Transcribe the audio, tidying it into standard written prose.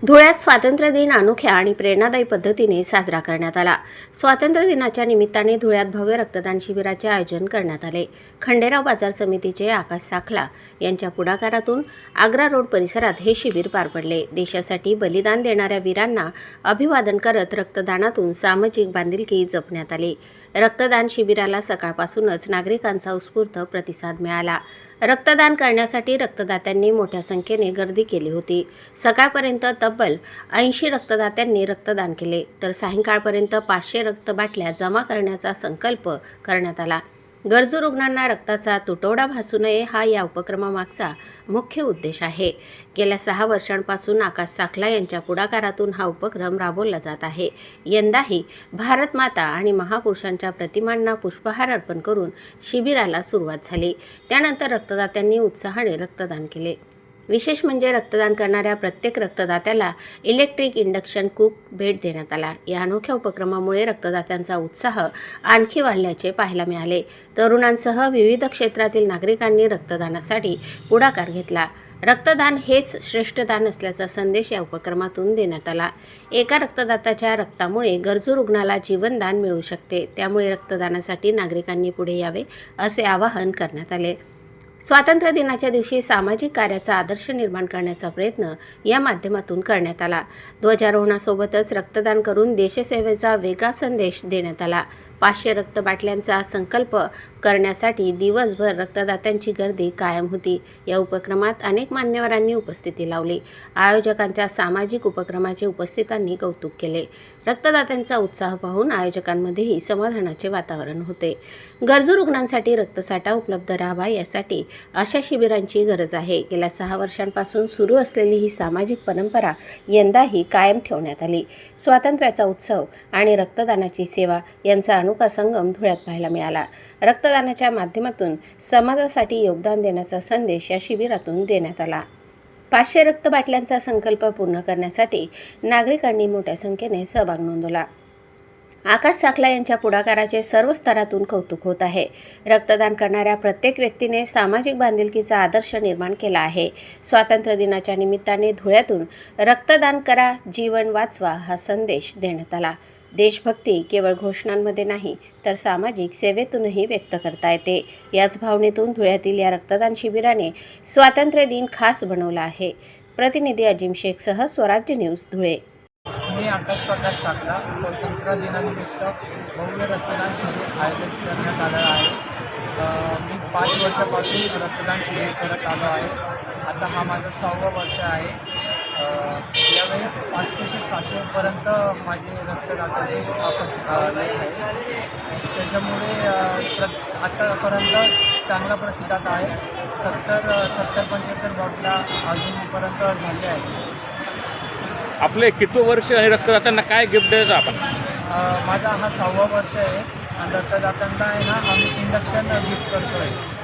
धुळ्यात स्वातंत्र्य दिन अनोख्या आणि प्रेरणादायी पद्धतीने साजरा करण्यात आला। स्वातंत्र्य दिनाच्या निमित्ताने धुळ्यात भव्य रक्तदान शिबिराचे आयोजन करण्यात आले। खंडेराव बाजार समितीचे आकाश साखला यांच्या पुढाकारातून आग्रा रोड परिसरात हे शिबिर पार पडले। देशासाठी बलिदान देणाऱ्या वीरांना अभिवादन करत रक्तदानातून सामाजिक बांधिलकी जपण्यात आली। रक्तदान शिबिराला सकाळपासूनच नागरिकांचा उत्स्फूर्त प्रतिसाद मिळाला। रक्तदान करण्यासाठी रक्तदात्यांनी मोठ्या संख्येने गर्दी केली होती। सकाळपर्यंत तब्बल 80 रक्तदात्यांनी रक्तदान केले, तर सायंकाळपर्यंत 500 रक्तबाटल्या जमा करण्याचा संकल्प करण्यात आला। गरजू रुग्णांना रक्ताचा तुटवडा भासू नये हा या उपक्रमामागचा मुख्य उद्देश आहे। गेल्या 6 वर्षांपासून आकाश साखला यांच्या पुढाकारातून हा उपक्रम राबवला जात आहे। यंदाही भारत माता आणि महापुरुषांच्या प्रतिमांना पुष्पहार अर्पण करून शिबिराला सुरुवात झाली। त्यानंतर रक्तदात्यांनी उत्साहाने रक्तदान केले। विशेष म्हणजे रक्तदान करणाऱ्या प्रत्येक रक्तदात्याला इलेक्ट्रिक इंडक्शन कुक भेट देण्यात आला। या अनोख्या उपक्रमामुळे रक्तदात्यांचा उत्साह आणखी वाढल्याचे पाहायला मिळाले। तरुणांसह विविध क्षेत्रातील नागरिकांनी रक्तदानासाठी पुढाकार घेतला। रक्तदान हेच श्रेष्ठ दान असल्याचा संदेश या उपक्रमातून देण्यात आला। एका रक्तदात्याच्या रक्तामुळे गरजू रुग्णाला जीवनदान मिळू शकते, त्यामुळे रक्तदानासाठी नागरिकांनी पुढे यावे असे आवाहन करण्यात आले। स्वातंत्र्य दिनाच्या दिवशी सामाजिक कार्याचा आदर्श निर्माण करण्याचा प्रयत्न या माध्यमातून करण्यात आला। ध्वजारोहणासोबतच रक्तदान करून देशसेवेचा वेगळा संदेश देण्यात आला। 500 रक्तबाटल्यांचा संकल्प करण्यासाठी दिवसभर रक्तदात्यांची गर्दी कायम होती। या उपक्रमात अनेक मान्यवरांनी उपस्थिती लावली। आयोजकांच्या सामाजिक उपक्रमाचे उपस्थितांनी कौतुक केले। रक्तदात्यांचा उत्साह पाहून आयोजकांमध्येही समाधानाचे वातावरण होते। गरजू रुग्णांसाठी रक्तसाठा उपलब्ध राहावा यासाठी अशा शिबिरांची गरज आहे। गेल्या 6 वर्षांपासून सुरू असलेली ही सामाजिक परंपरा यंदाही कायम ठेवण्यात आली। स्वातंत्र्याचा उत्सव आणि रक्तदानाची सेवा यांचा अनोखा संगम धुळ्यात पाहायला मिळाला। रक्तदानाच्या माध्यमातून समाजासाठी योगदान देण्याचा संदेश या शिबिरातून देण्यात आला। 500 रक्तबाटल्यांचा संकल्प पूर्ण करण्यासाठी नागरिकांनी मोठ्या संख्येने सहभाग नोंदवला। आकाश साखला यांच्या पुढाकाराचे सर्व स्तरातून कौतुक होत आहे। रक्तदान करणाऱ्या प्रत्येक व्यक्तीने सामाजिक बांधिलकीचा आदर्श निर्माण केला आहे। स्वातंत्र्य दिनाच्या निमित्ताने धुळ्यातून रक्तदान करा, जीवन वाचवा हा संदेश देण्यात आला। देशभक्ती केवळ घोषणांमध्ये नाही तर सामाजिक सेवेतूनही व्यक्त करता येते। याच भावनेतून धुळ्यातील या रक्तदान शिबिराने स्वातंत्र्य दिन खास बनवला आहे। प्रतिनिधी अजिम शेखसह स्वराज्य न्यूज धुळे। मी आकाश प्रकाश साखला स्वातंत्र्य दिनानिमित्त भव्य रक्तदान शिबिर आयोजित करण्यात आलं आहे। मी 5 वर्षापासून रक्तदान शिबिर करत आलो आहे। आता हा माझं 6वं वर्ष आहे। यावेळेस 500 ते 700पर्यंत माझे रक्तदात्याचे लेख आहे। त्याच्यामुळे आतापर्यंत चांगला प्रतिसाद आहे। 70-75 बॉटला अजूनपर्यंत झाले आहे। आपले किती वर्ष आणि रक्तदात्यांना काय गिफ्ट द्यायचं आपण? माझा हा 6वं वर्ष आहे आणि रक्तदात्यांना आहे ना आम्ही इंडक्शन गिफ्ट करतो आहे।